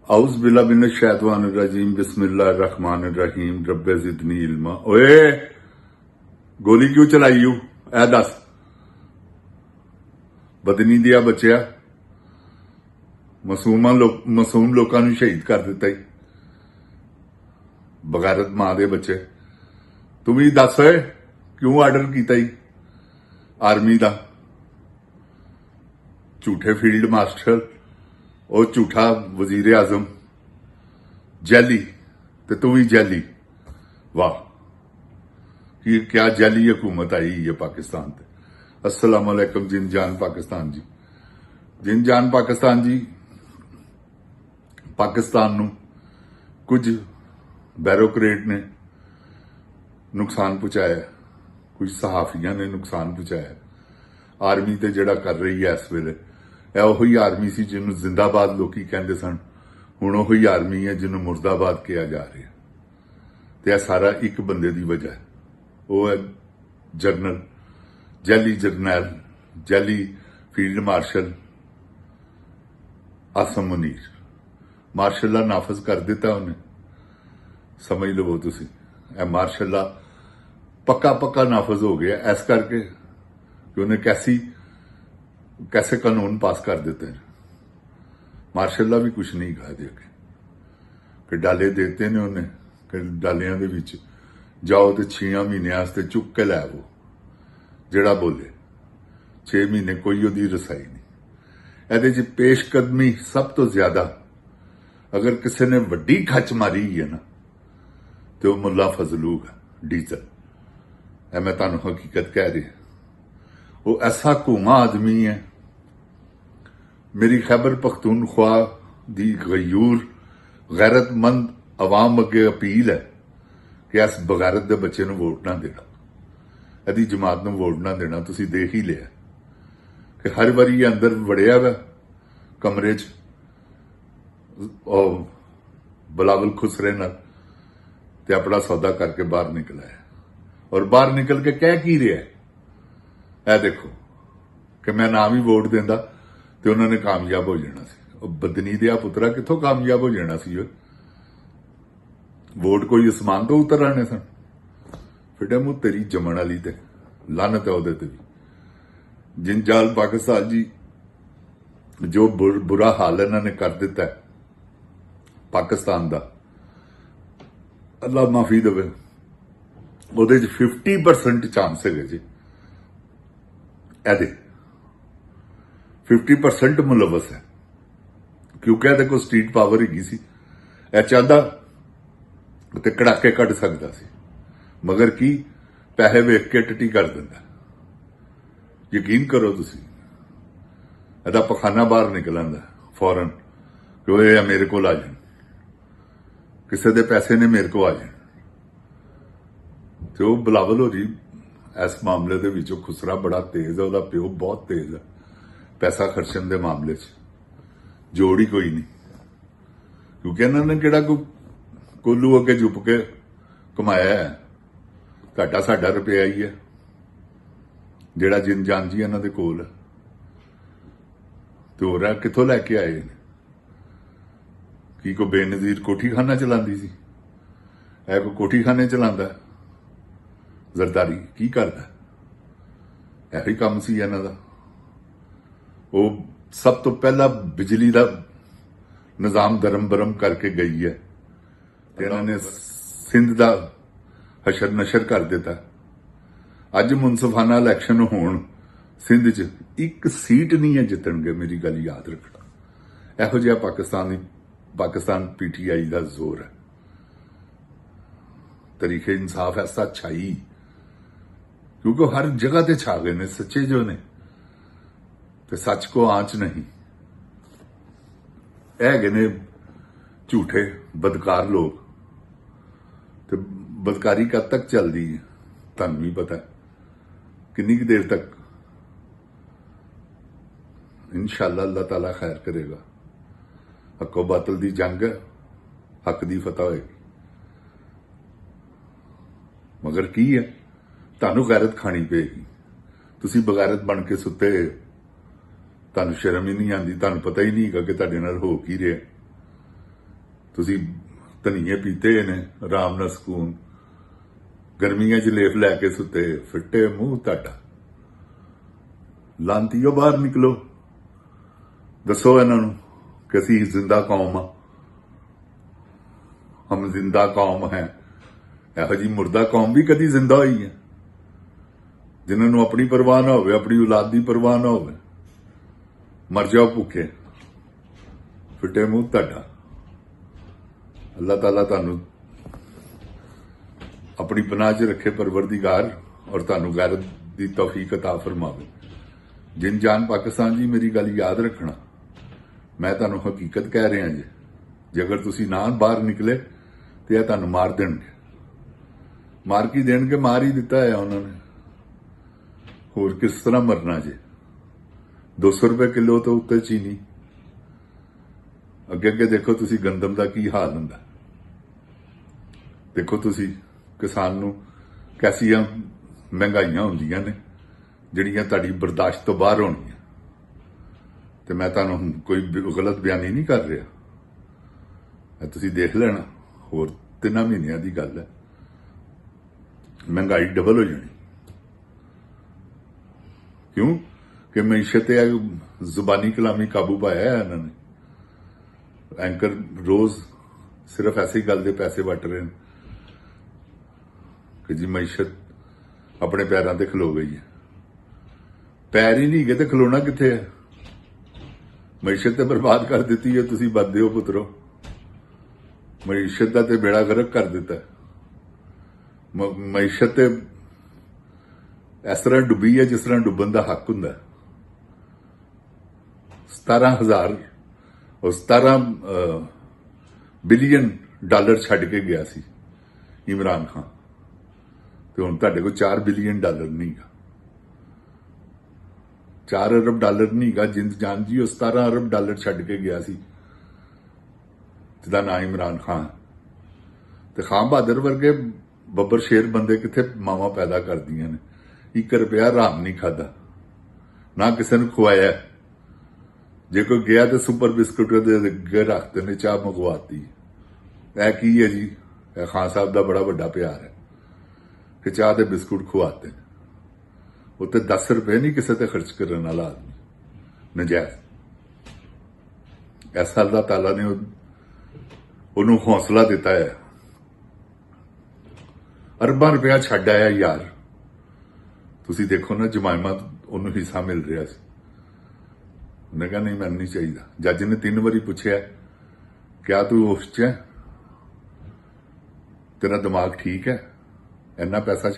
आउज़ बिल्ला मिन शैतानिर रजीम बिस्मिल्लाहिर रहमानिर रहीम रब्बे ज़िदनी इल्मा। ओए गोली क्यों चलाई यू ऐ दस बदनी दिया बच्चिया मासूम लोगों ਨੂੰ शहीद कर दिता ही बगैरत मां दे बच्चे तू भी दस ओए क्यों आर्डर किया ही आर्मी का झूठे फील्ड मास्टर और झूठा वजीर आजम जैली ते तू भी जैली वाह कि क्या जैली हुकूमत आई है पाकिस्तान ते। अस्सलाम वालेकुम जिन जान पाकिस्तान जी जिन जान पाकिस्तान जी पाकिस्तान नू कुछ बैरोक्रेट ने नुकसान पहुंचाया कुछ सहाफियां ने नुकसान पहुंचाया आर्मी ते जिहड़ा कर रही है इस वेले ਉਹੀ आर्मी सी जिन्होंने जिंदाबाद लोग कहते सन हुण ਉਹੀ आर्मी है जिन्होंने मुर्दाबाद किया जा रहा ते यह सारा एक बंदे की वजह है वह है जरनल जैली जरनैल जैली field marshal Asim Munir marshal नाफज कर दिता उन्हें समझ लवो तुसी मार्शल पक्का पक्का नाफज हो गया इस करके कि उन्हें कैसे कानून पास कर देते हैं। मार्शल भी कुछ नहीं कहा दे कि डाले देते ने उन्हें कि डालियां दे विच जाओ तो 6 महीने चुक के लै वो जड़ा बोले 6 महीने कोई ओदी रसाई नहीं ए पेशकदमी सब तो ज्यादा अगर किसी ने वड्डी खच मारी है ना तो वह मुला फजलूक है डीजल मैं तुहानू हकीकत कह रही वो ऐसा घूमा आदमी है मेरी खैबर पख्तूनख्वा दी गयूर गैरतमंद अवाम अगे अपील है कि इस बगैरत दे बच्चे नूं वोट ना देना यदि जमात नूं वोट ना देना तुसीं देख ही लिया कि हर बारी अंदर वड़िया वा कमरे च बिलावल खुसरे नाल ते अपना सौदा करके बाहर निकला है और बाहर निकल के कह की रहा है देखो कि मैं ना भी वोट देंदा ते उन्होंने कामयाब हो जाना सी बदनी दिया पुत्रा कित्थों कामयाब हो जाना सी वोट कोई आसमान तो उतर आने सन फिर मुंह तेरी जमन वाली ते लानत है ओहदे ते भी जिन जाल पाकिस्तान जी जो बुरा हाल इन्होंने कर दिता है पाकिस्तान का अल्लाह माफी देवे ਉਹਦੇ 50% चांस है जी ਇਹਦੇ 50% मुलवस है क्योंकि ਇਹਦੇ ਕੋਲ स्ट्रीट पावर हैगी सी ਇਹ ਚਾਹਦਾ ਤੇ ਕੜਾਕੇ ਕੱਢ ਸਕਦਾ ਸੀ ਮਗਰ ਕੀ ਪੈਸੇ ਵੇਖ ਕੇ ਟੱਟੀ ਕਰ ਦਿੰਦਾ ਯਕੀਨ ਕਰੋ ਤੁਸੀਂ ਇਹਦਾ ਪਖਾਨਾ ਬਾਹਰ ਨਿਕਲ ਆਂਦਾ ਫੌਰਨ ਕਿ ਇਹ ਮੇਰੇ ਕੋਲ ਆ ਜਾਣ ਕਿਸੇ ਦੇ ਪੈਸੇ ਨੇ ਮੇਰੇ ਕੋਲ ਆ ਜਾਣ ਤੇ ਉਹ ਬਿਲਾਵਲ ਹੋ ਰਹੀ इस मामले दे विचों खुसरा बड़ा तेज है प्यो बहुत तेज है पैसा खर्चण के मामले जोड़ ही कोई नहीं क्योंकि इन्होंने किहड़ा कोई कोलू अगे चुप के कमाया है घाटा साडा रुपया ही है जिहड़ा जिन जान जी इन्हां दे कोल है ते होर कित्थों लैके आए ने की कोई बेनज़ीर कोठी खाना चलांदी सी कोई कोठी खाने चलांदा जरदारी की करता यही काम सी इन्हां दा वो सब तो पहला बिजली का निजाम दरम बरम करके गई है इन्होंने सिंध का हशर नशर कर दिता अज मुनसिफाना इलैक्शन होण सिंध च एक सीट नहीं है जितणगे मेरी गल याद रखना इहो जिहा पाकिस्तान PTI का जोर है तरीके इंसाफ ऐसा छाई क्योंकि हर जगह ते छा गए ने सच्चे जो ने ते सच को आंच नहीं है ने झूठे बदकार लोग ते बदकारी कद तक चलती है तुहानू भी पता है कितनी देर तक इंशाअल्लाह अल्लाह ताला खैर करेगा हको बातल दी जंग है हक दी फतह होएगी मगर की है तुहानू गैरत खानी पेगी तुसी बगैरत बन के सुते तुहानू शर्म ही नहीं आती तुहानू पता ही नहीं कि तुहाडे नाल हो की रहा ਤੁਸੀਂ ਧਨੀਏ ਪੀਤੇ ਨੇ ਆਰਾਮ ਨਾਲ ਸਕੂਨ, ਗਰਮੀਆਂ 'ਚ ਲੇਫ ਲੈ ਕੇ ਸੁੱਤੇ, ਫਿੱਟੇ ਮੂੰਹ ਤੁਹਾਡਾ। ਲਾਂਤੀਓ ਬਾਹਰ ਨਿਕਲੋ, ਦੱਸੋ ਇਹਨਾਂ ਨੂੰ ਕਿ ਅਸੀਂ ਜ਼ਿੰਦਾ ਕੌਮ ਆ, ਹਮ ਜ਼ਿੰਦਾ ਕੌਮ ਹੈ। ਇਹੋ ਜੀ ਮੁਰਦਾ ਕੌਮ ਵੀ ਕਦੀ ਜ਼ਿੰਦਾ ਹੋਈ ਹੈ, ਜਿਨ੍ਹਾਂ ਨੂੰ ਆਪਣੀ ਪਰਵਾਹ ਨਾ ਹੋਵੇ, ਆਪਣੀ ਔਲਾਦ ਦੀ ਪਰਵਾਹ ਨਾ ਹੋਵੇ। ਮਰ ਜਾਓ ਭੁੱਖੇ, ਫਿੱਟੇ ਮੂੰਹ ਤੁਹਾਡਾ। ਅੱਲਾਹ ਤਾਲਾ ਤੁਹਾਨੂੰ ਆਪਣੀ ਪਨਾਹ 'ਚ ਰੱਖੇ ਪਰਵਰਦੀਗਾਰ, ਔਰ ਤੁਹਾਨੂੰ ਗੈਰਤ ਦੀ ਤੌਫੀਕ ਅਤਾ ਫਰਮਾਵੇ। ਜਿਨ ਜਾਨ ਪਾਕਿਸਤਾਨ ਜੀ, ਮੇਰੀ ਗੱਲ ਯਾਦ ਰੱਖਣਾ, ਮੈਂ ਤੁਹਾਨੂੰ ਹਕੀਕਤ ਕਹਿ ਰਿਹਾ ਜੀ। ਜੇ ਅਗਰ ਤੁਸੀਂ ਨਾ ਬਾਹਰ ਨਿਕਲੇ ਤੇ ਇਹ ਤੁਹਾਨੂੰ ਮਾਰ ਦੇਣਗੇ। ਮਾਰ ਕੀ ਦੇਣਗੇ? ਮਾਰ ਹੀ ਦਿੱਤਾ ਹੈ ਉਹਨਾਂ ਨੇ, ਹੋਰ ਕਿਸ ਤਰ੍ਹਾਂ ਮਰਨਾ ਜੇ। 200 ਰੁਪਏ ਕਿਲੋ ਤੋਂ ਉੱਤੇ ਚੀਨੀ। ਅੱਗੇ ਅੱਗੇ ਦੇਖੋ ਤੁਸੀਂ ਗੰਦਮ ਦਾ ਕੀ ਹਾਲ ਹੁੰਦਾ। ਦੇਖੋ ਤੁਸੀਂ ਕਿਸਾਨ ਨੂੰ ਕੈਸੀਆਂ ਮਹਿੰਗਾਈਆਂ ਹੁੰਦੀਆਂ ਨੇ ਜਿਹੜੀਆਂ ਤੁਹਾਡੀ ਬਰਦਾਸ਼ਤ ਤੋਂ ਬਾਹਰ ਹੋਣਗੀਆਂ। ਤੇ ਮੈਂ ਤੁਹਾਨੂੰ ਕੋਈ ਗਲਤ ਬਿਆਨੀ ਨਹੀਂ ਕਰ ਰਿਹਾ, ਇਹ ਤੁਸੀਂ ਦੇਖ ਲੈਣਾ। ਹੋਰ 3 ਮਹੀਨਿਆਂ ਦੀ ਗੱਲ ਹੈ, ਮਹਿੰਗਾਈ ਡਬਲ ਹੋ ਜਾਣੀ। ਕਿਉਂ? ਕਿ ਮਈਸ਼ਤ ਤੇ ਜ਼ੁਬਾਨੀ ਕਲਾਮੀ ਕਾਬੂ ਪਾਇਆ ਹੈ ਇਹਨਾਂ ਨੇ। ਐਂਕਰ ਰੋਜ਼ ਸਿਰਫ ਐਸੀ ਗੱਲ ਦੇ ਪੈਸੇ ਵੱਟ ਰਹੇ ਨੇ ਕਿ ਜੀ ਮਈਸ਼ਤ ਆਪਣੇ ਪੈਰਾਂ ਤੇ ਖਲੋ ਗਈ ਹੈ। ਪੈਰ ਹੀ ਨਹੀਂ ਗਏ ਤੇ ਖਲੋਣਾ ਕਿੱਥੇ ਹੈ? ਮਈਸ਼ਤ ਤੇ ਬਰਬਾਦ ਕਰ ਦਿੱਤੀ ਹੈ ਤੁਸੀਂ, ਬੰਦੇ ਹੋ ਪੁੱਤਰੋ। ਮਈਸ਼ਤ ਦਾ ਤੇ ਬੇੜਾ ਗਰਕ ਕਰ ਦਿੱਤਾ। ਮਈਸ਼ਤ ਤੇ ਇਸ ਤਰ੍ਹਾਂ ਡੁੱਬੀ ਹੈ ਜਿਸ ਤਰ੍ਹਾਂ ਡੁੱਬਣ ਦਾ ਹੱਕ ਹੁੰਦਾ। 17 ਬਿਲੀਅਨ ਡਾਲਰ ਛੱਡ ਕੇ ਗਿਆ ਸੀ ਇਮਰਾਨ ਖਾਨ, ਤੇ ਹੁਣ ਤੁਹਾਡੇ ਕੋਲ 4 ਬਿਲੀਅਨ ਡਾਲਰ ਨਹੀਂਗਾ। 4 ਅਰਬ ਡਾਲਰ ਨਹੀਂਗਾ। ਜਿੰਦ ਜਾਨ ਜੀ ਉਹ 17 ਅਰਬ ਡਾਲਰ ਛੱਡ ਕੇ ਗਿਆ ਸੀ, ਜਿਹਦਾ ਨਾਂ ਇਮਰਾਨ ਖਾਨ। ਤੇ ਖਾਨ ਬਹਾਦਰ ਵਰਗੇ ਬੱਬਰ ਸ਼ੇਰ ਬੰਦੇ ਕਿੱਥੇ ਮਾਵਾਂ ਪੈਦਾ ਕਰਦੀਆਂ ਨੇ। 1 ਰੁਪਇਆ ਹਰਾਮ ਨਹੀਂ ਖਾਦਾ, ਨਾ ਕਿਸੇ ਨੂੰ ਖਵਾਇਆ। ਜੇ ਕੋਈ ਗਿਆ ਤੇ ਸੁਪਰ ਬਿਸਕੁਟ ਦੇ ਅੱਗੇ ਰੱਖਦੇ ਨੇ, ਚਾਹ ਮੰਗਵਾਤੀ। ਇਹ ਕੀ ਹੈ ਜੀ? ਇਹ ਖਾਨ ਸਾਹਿਬ ਦਾ ਬੜਾ ਵੱਡਾ ਪਿਆਰ ਹੈ ਕਿ ਚਾਹ ਦੇ ਬਿਸਕੁਟ ਖਵਾਤੇ। ਉੱਤੇ 10 ਰੁਪਏ ਨਹੀਂ ਕਿਸੇ ਤੇ ਖਰਚ ਕਰਨ ਵਾਲਾ ਆਦਮੀ ਨਜਾਇਜ਼। ਐਸਾ ਅੱਲਾਹ ਤਾਲਾ ਨੇ ਉਹਨੂੰ ਹੌਸਲਾ ਦਿੱਤਾ ਹੈ। ਅਰਬਾਂ ਰੁਪਇਆ ਛੱਡ ਆਇਆ ਯਾਰ। ਤੁਸੀਂ ਦੇਖੋ ਨਾ, ਜਮਾਇਮਾ ਉਹਨੂੰ ਹਿੱਸਾ ਮਿਲ ਰਿਹਾ ਸੀ, ਉਹਨੇ ਕਿਹਾ ਨਹੀਂ ਮੈਨੂੰ ਨਹੀਂ ਚਾਹੀਦਾ। ਜੱਜ ਨੇ 3 ਵਾਰੀ ਪੁੱਛਿਆ, ਕਿਆ ਤੂੰ ਉਸ 'ਚ ਹੈ? ਤੇਰਾ ਦਿਮਾਗ ਠੀਕ ਹੈ? ਇੰਨਾ ਪੈਸਾ